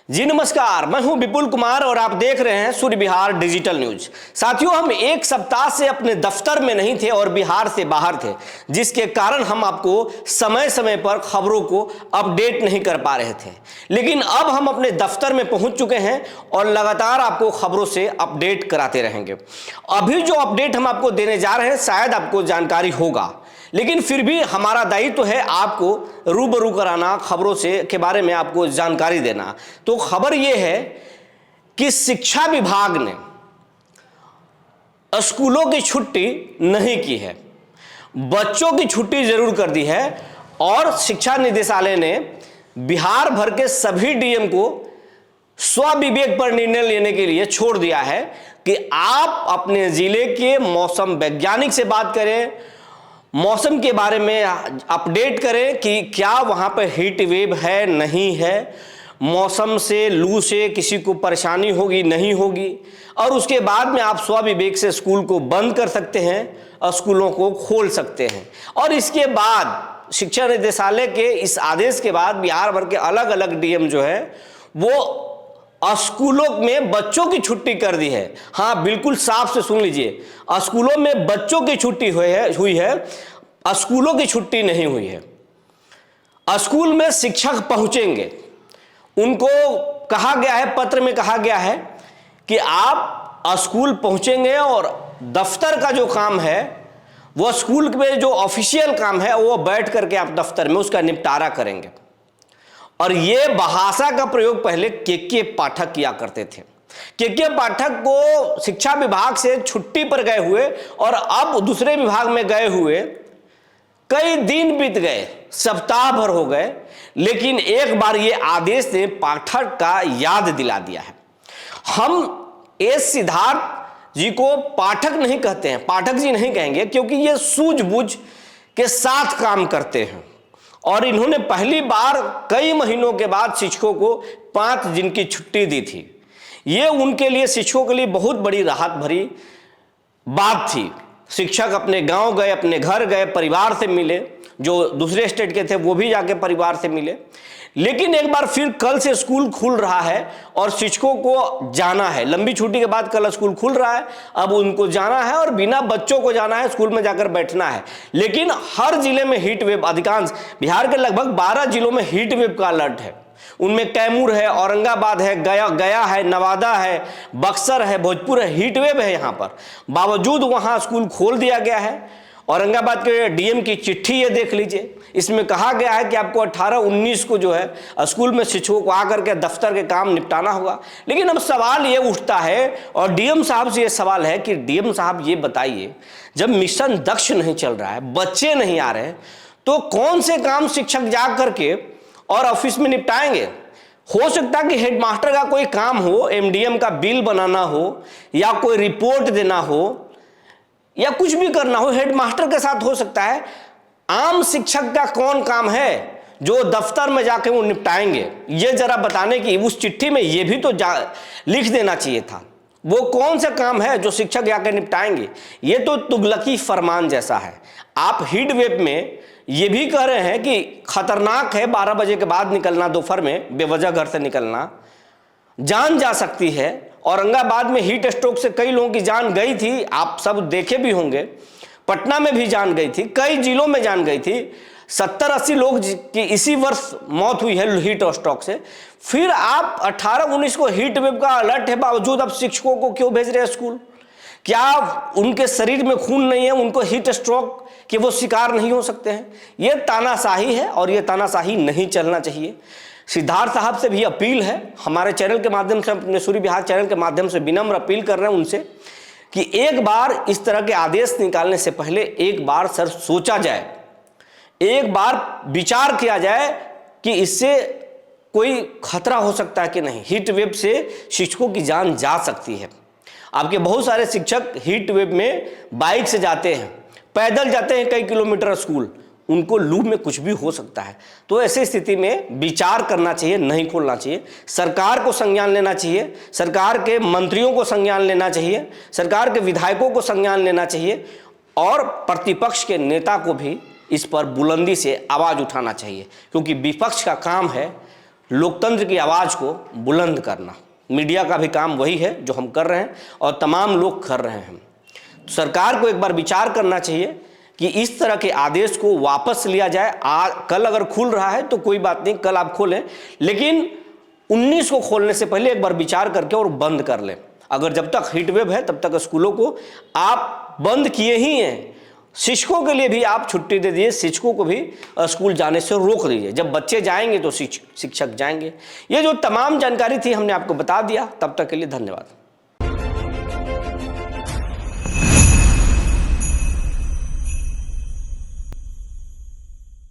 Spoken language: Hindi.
जी नमस्कार, मैं हूं विपुल कुमार और आप देख रहे हैं सूर्य बिहार डिजिटल न्यूज। साथियों, हम एक सप्ताह से अपने दफ्तर में नहीं थे और बिहार से बाहर थे, जिसके कारण हम आपको समय समय पर खबरों को अपडेट नहीं कर पा रहे थे। लेकिन अब हम अपने दफ्तर में पहुंच चुके हैं और लगातार आपको खबरों से अपडेट कराते रहेंगे। अभी जो अपडेट हम आपको देने जा रहे हैं शायद आपको जानकारी होगा, लेकिन फिर भी हमारा दायित्व है आपको रूबरू कराना, खबरों से के बारे में आपको जानकारी देना। तो खबर यह है कि शिक्षा विभाग ने स्कूलों की छुट्टी नहीं की है, बच्चों की छुट्टी जरूर कर दी है। और शिक्षा निदेशालय ने बिहार भर के सभी डीएम को स्वविवेक पर निर्णय लेने के लिए छोड़ दिया है कि आप अपने जिले के मौसम वैज्ञानिक से बात करें, मौसम के बारे में अपडेट करें कि क्या वहाँ पर हीट वेव है नहीं है, मौसम से, लू से किसी को परेशानी होगी नहीं होगी। और उसके बाद में आप स्वविवेक से स्कूल को बंद कर सकते हैं, स्कूलों को खोल सकते हैं। और इसके बाद शिक्षा निदेशालय के इस आदेश के बाद बिहार भर के अलग अलग डीएम जो है वो स्कूलों में बच्चों की छुट्टी कर दी है। हाँ, बिल्कुल साफ से सुन लीजिए, स्कूलों में बच्चों की छुट्टी हुई है, स्कूलों की छुट्टी नहीं हुई है। स्कूल में शिक्षक पहुंचेंगे, उनको कहा गया है, पत्र में कहा गया है कि आप स्कूल पहुंचेंगे और दफ्तर का जो काम है वो स्कूल में जो ऑफिशियल काम है वो बैठ करके आप दफ्तर में उसका निपटारा करेंगे। और ये भाषा का प्रयोग पहले के पाठक किया करते थे। के पाठक को शिक्षा विभाग से छुट्टी पर गए हुए और अब दूसरे विभाग में गए हुए कई दिन बीत गए, सप्ताह भर हो गए, लेकिन एक बार ये आदेश ने पाठक का याद दिला दिया है। हम एस सिद्धार्थ जी को पाठक नहीं कहते हैं, पाठक जी नहीं कहेंगे, क्योंकि ये सूझबूझ के साथ काम करते हैं। और इन्होंने पहली बार कई महीनों के बाद शिक्षकों को 5 दिन की छुट्टी दी थी। ये उनके लिए, शिक्षकों के लिए बहुत बड़ी राहत भरी बात थी। शिक्षक अपने गांव गए, अपने घर गए, परिवार से मिले, जो दूसरे स्टेट के थे वो भी जाके परिवार से मिले। लेकिन एक बार फिर कल से स्कूल खुल रहा है और शिक्षकों को जाना है। लंबी छुट्टी के बाद कल स्कूल खुल रहा है, अब उनको जाना है और बिना बच्चों को जाना है, स्कूल में जाकर बैठना है। लेकिन हर जिले में हीट वेव, अधिकांश बिहार के लगभग 12 जिलों में हीट वेव का अलर्ट है। उनमें कैमूर है, औरंगाबाद है, गया है, नवादा है, बक्सर है, भोजपुर है, हीट वेव है यहाँ पर। बावजूद वहाँ स्कूल खोल दिया गया है। औरंगाबाद के डीएम की चिट्ठी ये देख लीजिए, इसमें कहा गया है कि आपको 18-19 को जो है स्कूल में शिक्षकों को आकर के दफ्तर के काम निपटाना होगा। लेकिन अब सवाल ये उठता है और डीएम साहब से ये सवाल है कि डीएम साहब ये बताइए, जब मिशन दक्ष नहीं चल रहा है, बच्चे नहीं आ रहे, तो कौन से काम शिक्षक जा करके और ऑफिस में निपटाएंगे? हो सकता है कि हेडमास्टर का कोई काम हो, एमडीएम का बिल बनाना हो या कोई रिपोर्ट देना हो या कुछ भी करना हो, हेडमास्टर के साथ हो सकता है। आम शिक्षक का कौन काम है जो दफ्तर में जाके वो निपटाएंगे? ये जरा बताने की उस चिट्ठी में ये भी तो लिख देना चाहिए था। वो कौन सा काम है जो शिक्षक जाकर निपटाएंगे? ये तो तुगलकी फरमान जैसा है। आप हीट वेव में ये भी कह रहे हैं कि खतरनाक है 12 बजे के बाद निकलना, दोपहर में बेवजह घर से निकलना, जान जा सकती है। औरंगाबाद में हीट स्ट्रोक से कई लोगों की जान गई थी, आप सब देखे भी होंगे। पटना में भी जान गई थी, कई जिलों में जान गई थी। 70-80 लोग की इसी वर्ष मौत हुई है हीट स्ट्रोक से। फिर आप 18-19 को हीट वेव का अलर्ट है, बावजूद अब शिक्षकों को क्यों भेज रहे हैं स्कूल? क्या उनके शरीर में खून नहीं है, उनको हीट स्ट्रोक के वो शिकार नहीं हो सकते हैं? ये तानाशाही है और ये तानाशाही नहीं चलना चाहिए। सिद्धार्थ साहब से भी अपील है, हमारे चैनल के माध्यम से, अपने सूर्य बिहार चैनल के माध्यम से विनम्र अपील कर रहे हैं उनसे कि एक बार इस तरह के आदेश निकालने से पहले एक बार सर सोचा जाए, एक बार विचार किया जाए कि इससे कोई खतरा हो सकता है कि नहीं। हीट वेव से शिक्षकों की जान जा सकती है। आपके बहुत सारे शिक्षक हीट वेव में बाइक से जाते हैं, पैदल जाते हैं कई किलोमीटर स्कूल, उनको लू में कुछ भी हो सकता है। तो ऐसी स्थिति में विचार करना चाहिए, नहीं खोलना चाहिए। सरकार को संज्ञान लेना चाहिए, सरकार के मंत्रियों को संज्ञान लेना चाहिए, सरकार के विधायकों को संज्ञान लेना चाहिए और प्रतिपक्ष के नेता को भी इस पर बुलंदी से आवाज उठाना चाहिए, क्योंकि विपक्ष का काम है लोकतंत्र की आवाज़ को बुलंद करना। मीडिया का भी काम वही है जो हम कर रहे हैं और तमाम लोग कर रहे हैं। सरकार को एक बार विचार करना चाहिए कि इस तरह के आदेश को वापस लिया जाए। कल अगर खुल रहा है तो कोई बात नहीं, कल आप खोलें, लेकिन 19 को खोलने से पहले एक बार विचार करके और बंद कर लें। अगर जब तक हीटवेव है तब तक स्कूलों को आप बंद किए ही हैं। शिक्षकों के लिए भी आप छुट्टी दे दीजिए, शिक्षकों को भी स्कूल जाने से रोक दीजिए। जब बच्चे जाएंगे तो शिक्षक जाएंगे। ये जो तमाम जानकारी थी हमने आपको बता दिया। तब तक के लिए धन्यवाद।